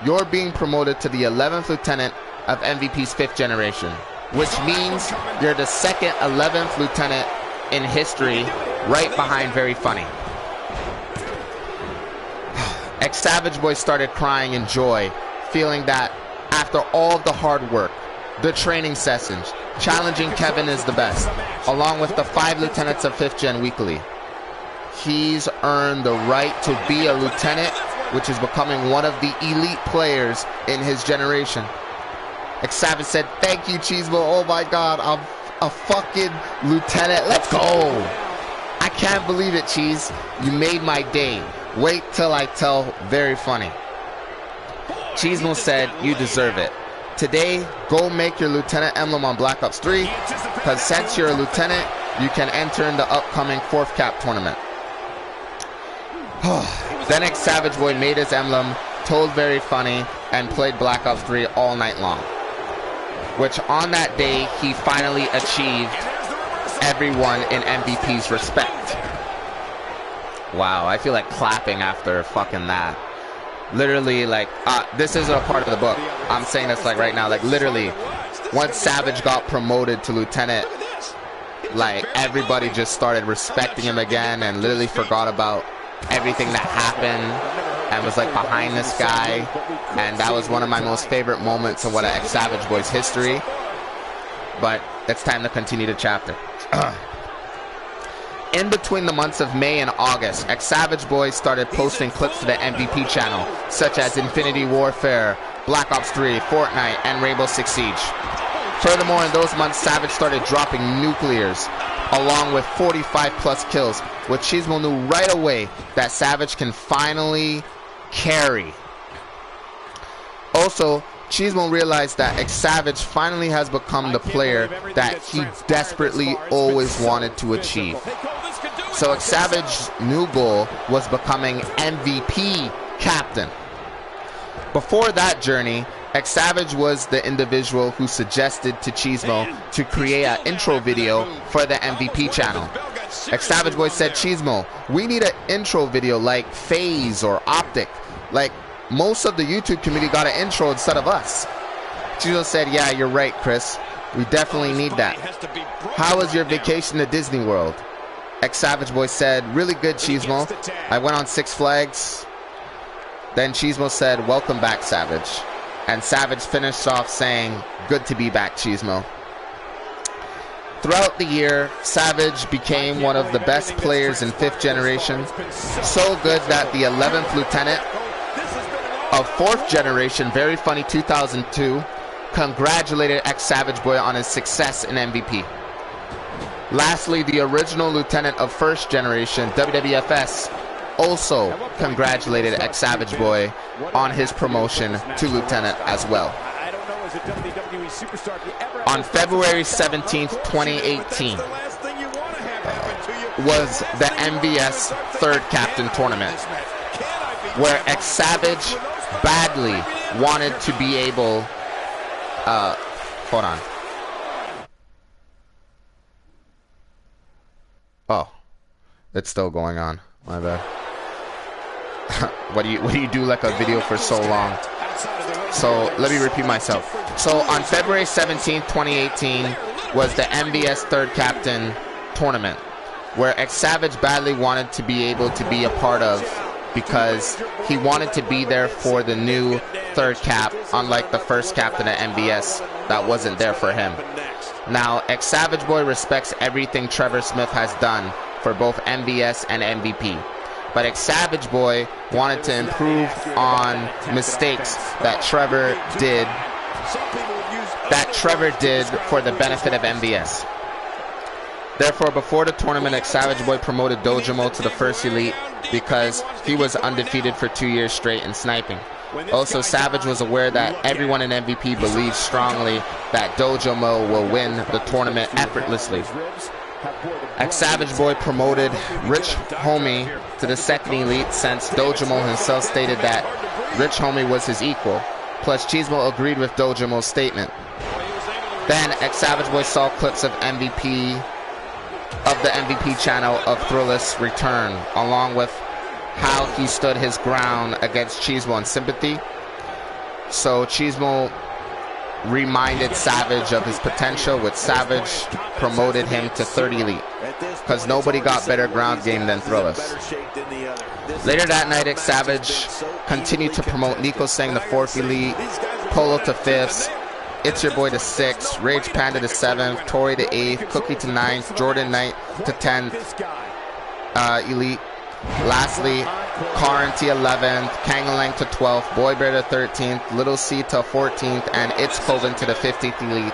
you're being promoted to the 11th lieutenant of MVP's 5th generation, which means you're the second 11th lieutenant in history, right behind Very Funny. Xsavageboy started crying in joy, feeling that after all of the hard work, the training sessions, challenging Kevin is the best, along with the 5 lieutenants of 5th gen weekly, he's earned the right to be a lieutenant, which is becoming one of the elite players in his generation. Xsavage said, thank you, Cheesemo. Oh my God, I'm a fucking lieutenant. Let's go. I can't believe it, Cheese. You made my day. Wait till I tell Very Funny. Cheesemo said, you deserve it. Today, go make your lieutenant emblem on Black Ops 3, because since you're a lieutenant, you can enter in the upcoming 4th cap tournament. Then Xsavageboy made his emblem, told Very Funny, and played Black Ops 3 all night long. Which on that day, he finally achieved everyone in MVP's respect. Wow, I feel like clapping after fucking that. Literally, like, this isn't a part of the book. I'm saying this like right now, like literally, once Savage got promoted to lieutenant, like everybody just started respecting him again and literally forgot about everything that happened and was like behind this guy. And that was one of my most favorite moments of what Xsavageboy's history. But it's time to continue the chapter. In between the months of May and August, Xsavageboy started posting clips to the MVP channel, such as Infinity Warfare, Black Ops 3, Fortnite, and Rainbow Six Siege. Furthermore, in those months, Savage started dropping nuclears, along with 45 plus kills, which Cheesemo knew right away that Savage can finally carry. Also, Cheesemo realized that Xsavage finally has become the player that he desperately always wanted to achieve. So Xsavage's new goal was becoming MVP captain. Before that journey, Xsavage was the individual who suggested to Cheesemo to create an intro video for the MVP channel. Xsavageboy said, Cheesemo, we need an intro video like FaZe or Optic. Like, most of the YouTube community got an intro instead of us. Cheesemo said, yeah, you're right, Chris. We definitely need that. How was your vacation to Disney World? Xsavageboy said, really good, Cheesemo. I went on 6 Flags. Then Cheesemo said, welcome back, Savage. And Savage finished off saying, good to be back, Cheesemo. Throughout the year, Savage became one of the best players in 5th generation. So good that the 11th lieutenant of 4th generation, Very Funny 2002, congratulated Xsavageboy on his success in MVP. Lastly, the original lieutenant of 1st generation, WWFS, also congratulated Xsavageboy on his promotion to lieutenant as well. as a WWE superstar if you ever on February 17th, 2018, was the MVS third captain tournament, where Xsavage badly wanted to be able, hold on. Oh, it's still going on. My bad. What do you do like a video for so long? So let me repeat myself. So on February 17th, 2018 was the MVS third captain tournament, where Xsavage badly wanted to be able to be a part of, because he wanted to be there for the new third cap, unlike the first captain at MVS that wasn't there for him. Now, Xsavageboy respects everything Trevor Smith has done for both MVS and MVP. But Xsavageboy wanted to improve on mistakes that Trevor did for the benefit of MVS. Therefore, before the tournament, Xsavageboy promoted Dojamo to the first elite because he was undefeated for 2 years straight in sniping. Also, Savage was aware that everyone in MVP believes strongly that Dojamo will win the tournament effortlessly. Xsavageboy promoted Rich Homie to the second elite, since Dojamo himself stated that Rich Homie was his equal. Plus, Cheesemo agreed with Dojamo's statement. Then, Xsavageboy saw clips of the MVP channel of Thrillist return, along with how he stood his ground against Cheesemo in sympathy. So Cheesemo reminded Savage of his potential, which Savage promoted him to third elite, because nobody got better ground game than Thrillist. Later that night, Xsavage continued to promote Nico Singh to fourth elite, Polo to fifth, It's Your Boy to 6th, Rage Panda to 7th, Tori to 8th, Cookie to 9th, Jordan Knight to 10th elite. Lastly, Karin to 11th, Kangalang to 12th, Boy Bear to 13th, Little C to 14th, and It's Coven to the 15th elite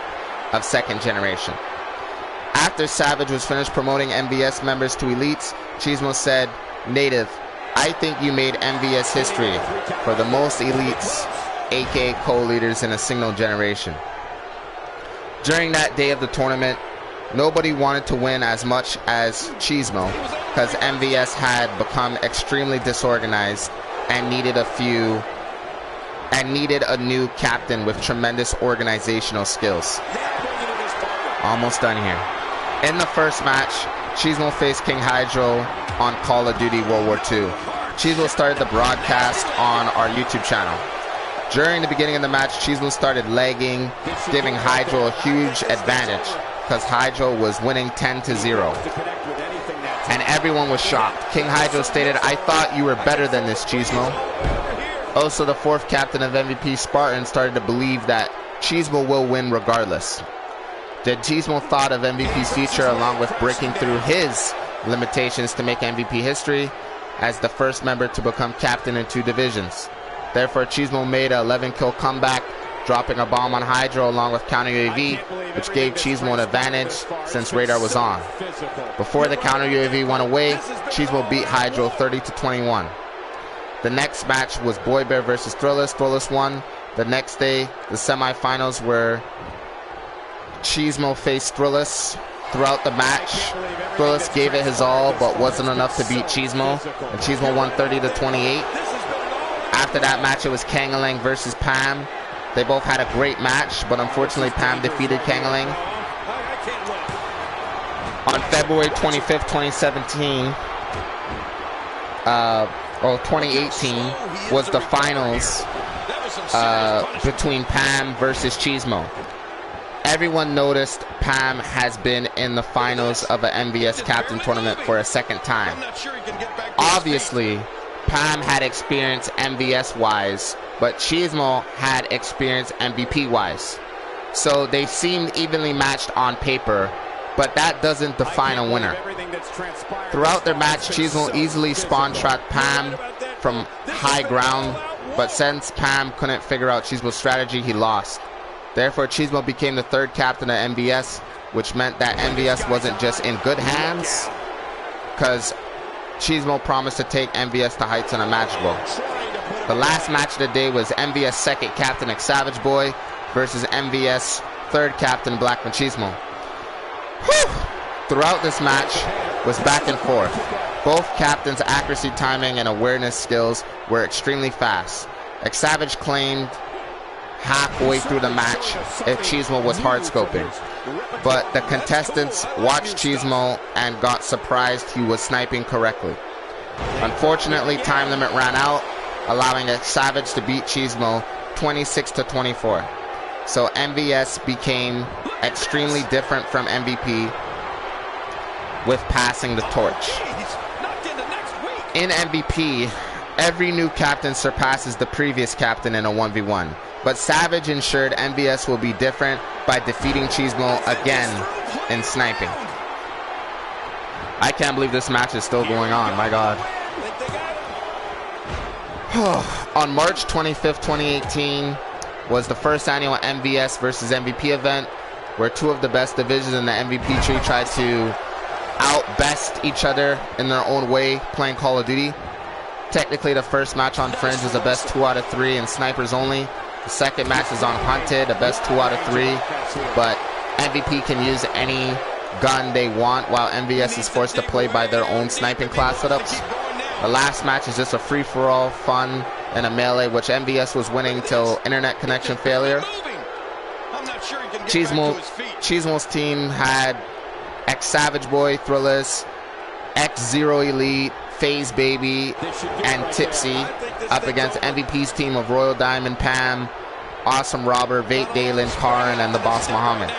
of second generation. After Savage was finished promoting MVS members to elites, Cheesemo said, "Native, I think you made MVS history for the most elites, aka co-leaders in a single generation." During that day of the tournament, nobody wanted to win as much as Cheesemo, because MVS had become extremely disorganized and needed a new captain with tremendous organizational skills. Almost done here. In the first match, Cheesemo faced King Hydro on Call of Duty World War II. Cheesemo started the broadcast on our YouTube channel. During the beginning of the match, Cheesemo started lagging, giving Hydro a huge advantage, because Hydro was winning 10-0. And everyone was shocked. King Hydro stated, "I thought you were better than this, Cheesemo." Also, the fourth captain of MVP, Spartan, started to believe that Cheesemo will win regardless. The Cheesemo thought of MVP's future, along with breaking through his limitations to make MVP history as the first member to become captain in 2 divisions. Therefore, Cheesemo made an 11-kill comeback, dropping a bomb on Hydro along with counter UAV, which gave Cheesemo an advantage since radar was on. Before the counter UAV went away, Cheesemo beat Hydro 30-21. The next match was Boy Bear versus Thrillist. Thrillist won. The next day, the semifinals were Cheesemo faced Thrillist. Throughout the match, Thrillist gave it his all, but wasn't enough to beat Cheesemo, and Cheesemo won 30-28. After that match, it was Kangalang versus Pam. They both had a great match, but unfortunately Pam defeated Kangalang. On February 25th, 2017, 2018 was the finals between Pam versus Cheesemo. Everyone noticed Pam has been in the finals of an MVS captain tournament for a second time. Obviously, Pam had experience MVS-wise, but Cheesemo had experience MVP-wise. So they seemed evenly matched on paper, but that doesn't define a winner. Throughout their match, Cheesemo easily spawn-trapped Pam from high ground, but since Pam couldn't figure out Cheesemo's strategy, he lost. Therefore, Cheesemo became the third captain of MVS, which meant that MVS wasn't just in good hands, because Cheesemo promised to take MVS to heights in a match ball. The last match of the day was MVS second captain Xsavageboy versus MVS third captain Black Machismo. Throughout this match was back and forth. Both captains' accuracy, timing, and awareness skills were extremely fast. Xsavage claimed halfway through the match if Cheesemo was hard scoping, but the contestants watched Cheesemo and got surprised he was sniping correctly. Unfortunately, time limit ran out, allowing Xsavage to beat Cheesemo 26-24. So MVS became extremely different from MVP with passing the torch. In MVP, every new captain surpasses the previous captain in a 1v1, but Savage ensured MVS will be different by defeating Cheesemo again in sniping. I can't believe this match is still going on, my god. On March 25th, 2018 was the first annual MVS versus MVP event, where two of the best divisions in the MVP tree tried to out-best each other in their own way playing Call of Duty. Technically, the first match on Fringe is the best 2 out of 3 and snipers only. The second match is on Hunted, the best 2 out of 3, but MVP can use any gun they want, while MVS is forced to play by their own sniping class setups. The last match is just a free-for-all fun and a melee, which MVS was winning till internet connection failure. Cheesemo's team had Xsavageboy, Thrillist, X0 Elite, FaZe Baby, and Tipsy up against MVP's team of Royal Diamond, Pam, Awesome Robber, Vate Dalen, Karin, and the Boss Muhammad.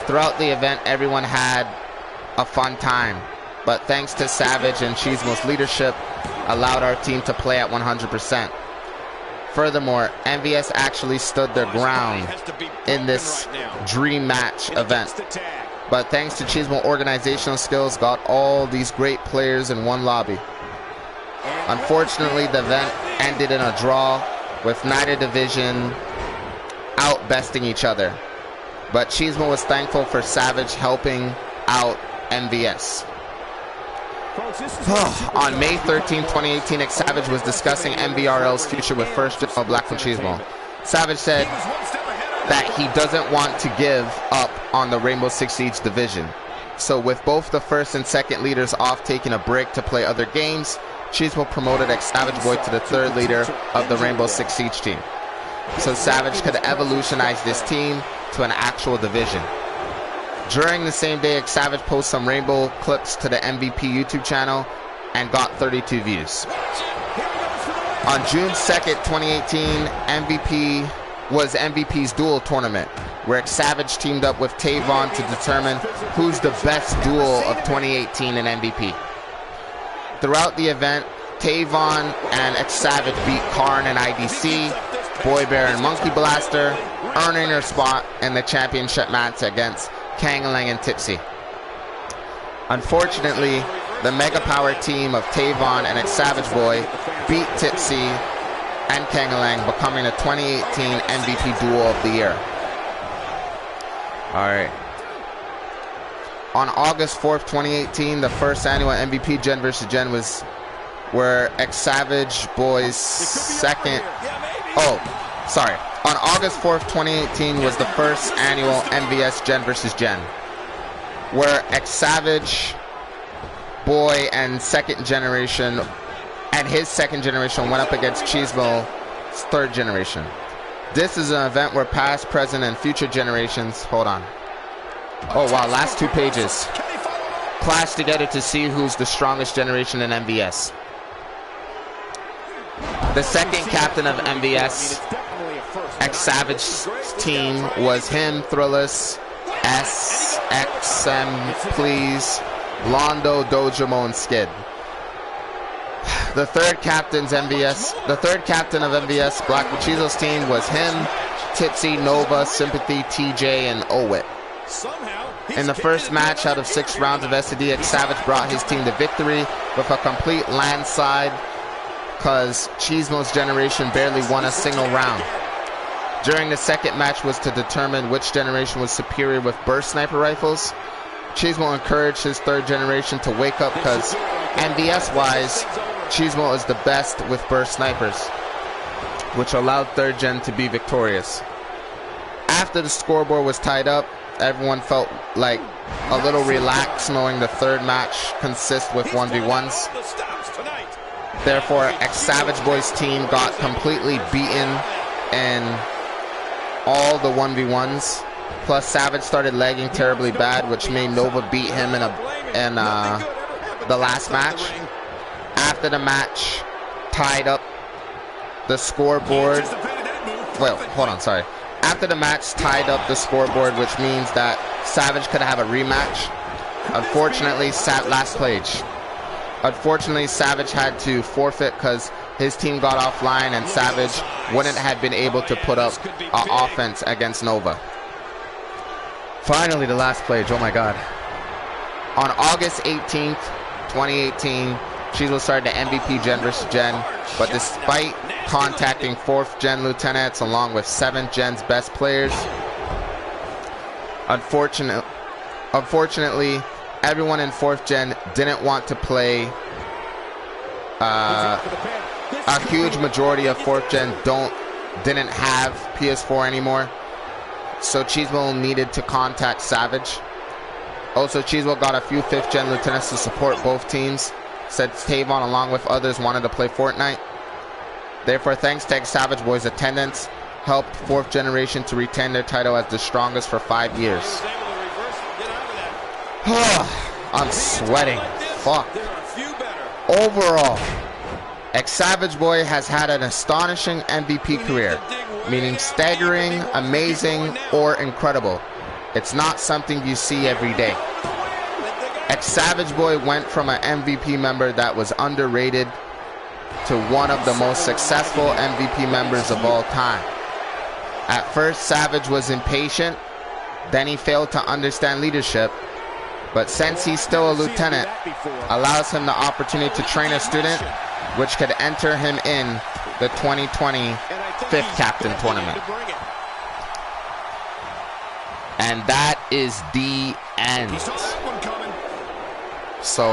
Throughout the event, everyone had a fun time, but thanks to Savage and Cheesemo's leadership, allowed our team to play at 100%. Furthermore, MVS actually stood their ground in this dream match event, but thanks to Cheesemo organizational skills, got all these great players in one lobby. Unfortunately, the event ended in a draw, with neither division out-besting each other. But Cheesemo was thankful for Savage helping out MVS. On May 13, 2018, Xsavage was discussing MBRL's future with first general Black Machismo. Savage said that he doesn't want to give up on the Rainbow Six Siege division. So with both the first and second leaders off taking a break to play other games, Cheesemo promoted Xsavageboy to the third leader of the Rainbow Six Siege team, so Savage could evolutionize this team to an actual division. During the same day, Xsavage posted some Rainbow clips to the MVP YouTube channel and got 32 views. On June 2nd, 2018, MVP's duel tournament, where Xsavage teamed up with Tavon to determine who's the best duel of 2018 in MVP. Throughout the event, Tavon and Xsavage beat Karn and IDC, Boy Bear and Monkey Blaster, earning their spot in the championship match against Kangalang and Tipsy. Unfortunately, the Mega Power team of Tavon and Xsavageboy beat Tipsy and Kangalang, becoming the 2018 MVP Duel of the Year. Alright. On August 4th, 2018, the first annual MVP Gen vs. Gen was where Xsavageboy's second... On August 4th, 2018 was the first annual MVS Gen vs. Gen, where Xsavageboy and his second generation went up against Cheesemo's third generation. This is an event where past, present, and future generations... Hold on. Oh wow, last 2 pages. Clash together to see who's the strongest generation in MVS. The second captain of MVS, Xsavage's team, was him, Thrillist, SXM, Please, Londo, Dojamo, and Skid. The third captain of MVS, Black Machizo's team, was him, Tipsy, Nova, Sympathy, TJ, and Owit. In the first match out of 6 rounds of SED, Xsavage brought his team to victory with a complete landslide, because Cheesemo's generation barely won a single round. During the second match was to determine which generation was superior with burst sniper rifles. Cheesemo encouraged his third generation to wake up, because MVS-wise, Cheesemo is the best with burst snipers, which allowed third gen to be victorious. After the scoreboard was tied up, everyone felt like a little relaxed knowing the third match consists with 1v1s. Therefore, Xsavageboy's team got completely beaten in all the 1v1s. Plus, Savage started lagging terribly bad, which made Nova beat him in the last match. After the match tied up the scoreboard. Well, hold on, sorry. After the match tied up the scoreboard, which means that Savage could have a rematch. Unfortunately, last page. Unfortunately, Savage had to forfeit because his team got offline and Savage wouldn't have been able to put up an offense against Nova. Finally, the last page. Oh my God. On August 18th, 2018, Cheesemo started the MVP Gen vs. Gen, but despite contacting 4th Gen lieutenants along with 7th Gen's best players, unfortunately, everyone in 4th Gen didn't want to play. A huge majority of 4th Gen didn't have PS4 anymore, so Cheesemo needed to contact Savage. Also, Cheesemo got a few 5th Gen lieutenants to support both teams. Said Tavon, along with others, wanted to play Fortnite. Therefore, thanks to Xsavageboy's attendance, helped 4th generation to retain their title as the strongest for 5 years. I'm sweating. Fuck. Overall, Xsavageboy has had an astonishing MVP career, meaning staggering, amazing, or incredible. It's not something you see every day. Xsavageboy went from an MVP member that was underrated to one of the most successful MVP members of all time. At first, Savage was impatient, then he failed to understand leadership, but since he's still a lieutenant, allows him the opportunity to train a student, which could enter him in the 2020 5th Captain Tournament. And that is the end. So,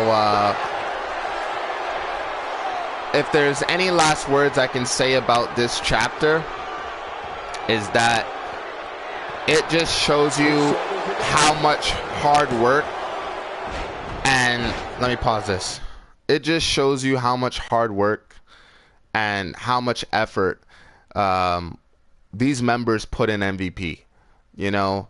if there's any last words I can say about this chapter, is that it just shows you how much hard work, and let me pause this. It just shows you how much hard work and how much effort these members put in MVP. You know,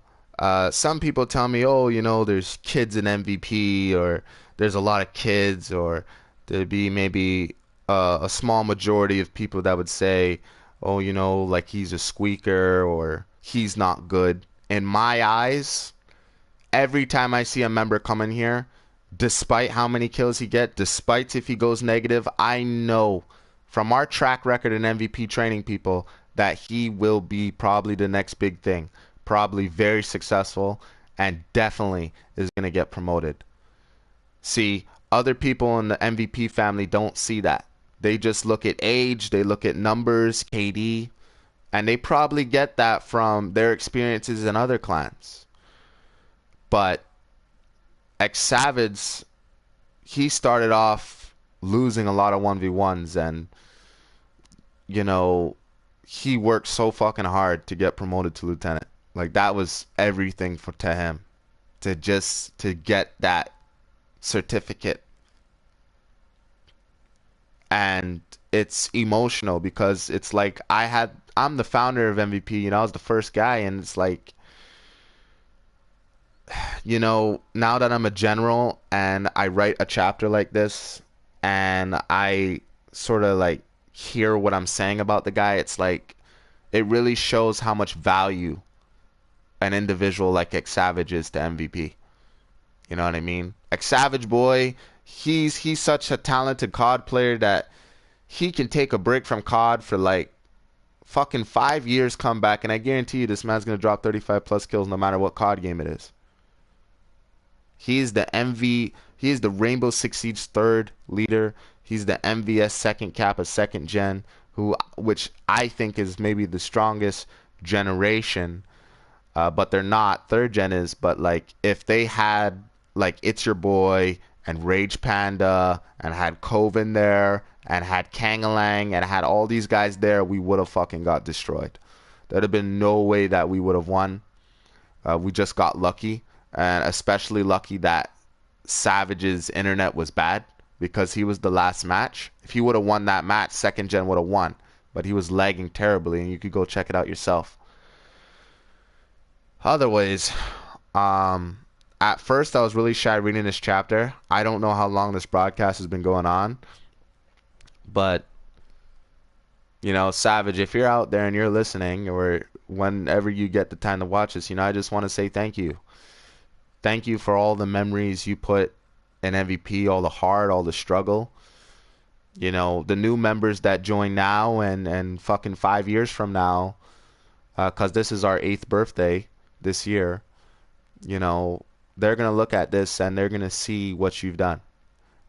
some people tell me, oh, you know, there's kids in MVP, or there's a lot of kids, or there'd be maybe a small majority of people that would say, oh, you know, like he's a squeaker or he's not good. In my eyes, every time I see a member come in here, despite how many kills he gets, despite if he goes negative, I know from our track record in MVP training people that he will be probably the next big thing, probably very successful, and definitely is going to get promoted. See, other people in the MVP family don't see that. They just look at age, they look at numbers, KD, and they probably get that from their experiences in other clans. But Xsavage, he started off losing a lot of 1v1s, and, you know, he worked so fucking hard to get promoted to lieutenant. Like, that was everything to him, to get that certificate. And it's emotional because it's like I'm the founder of MVP, you know, I was the first guy, and it's like, you know, now that I'm a general and I write a chapter like this and I sort of like hear what I'm saying about the guy, it's like it really shows how much value an individual like Xsavage is to MVP. You know what I mean? Xsavageboy, he's such a talented COD player that he can take a break from COD for like fucking 5 years, come back, and I guarantee you this man's gonna drop 35 plus kills no matter what COD game it is. He's the he is the Rainbow Six Siege third leader. He's the MVS second cap of 2nd gen, which I think is maybe the strongest generation. But they're not. 3rd gen is, but like if they had like It's Your Boy and Rage Panda and had Coven there and had Kangalang and had all these guys there, we would have fucking got destroyed. There'd have been no way that we would have won. We just got lucky, and especially lucky that Savage's internet was bad because he was the last match. If he would have won that match, second gen would have won, but he was lagging terribly, and you could go check it out yourself. Otherwise, at first I was really shy reading this chapter. I don't know how long this broadcast has been going on, but you know, Savage, if you're out there and you're listening, or whenever you get the time to watch this, you know, I just want to say thank you. Thank you for all the memories you put in MVP, all the heart, all the struggle. You know, the new members that join now and fucking 5 years from now, because this is our 8th birthday this year, you know, they're going to look at this and they're going to see what you've done.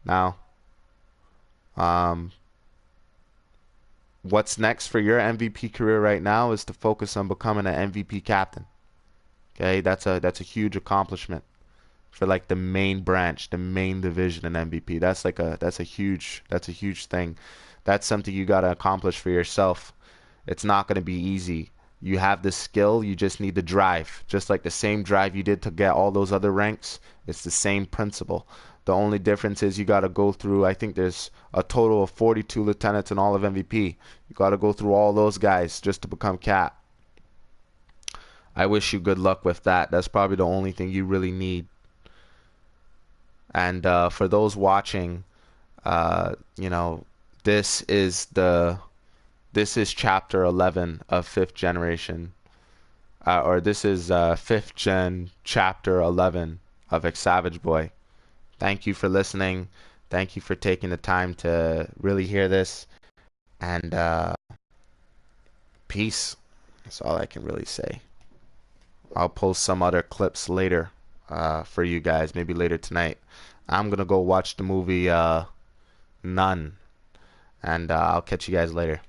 Now, what's next for your MVP career right now is to focus on becoming an MVP captain. Okay, that's a huge accomplishment for like the main branch, the main division in MVP. That's a huge thing. That's something you got to accomplish for yourself. It's not going to be easy. You have the skill, you just need the drive. Just like the same drive you did to get all those other ranks, it's the same principle. The only difference is you got to go through, I think there's a total of 42 lieutenants in all of MVP. You got to go through all those guys just to become Cap. I wish you good luck with that. That's probably the only thing you really need. And for those watching, you know, this is chapter 11 of 5th generation, or this is 5th gen chapter 11 of Xsavageboy. Thank you for listening. Thank you for taking the time to really hear this. And peace. That's all I can really say. I'll post some other clips later for you guys, maybe later tonight. I'm going to go watch the movie Nun. And I'll catch you guys later.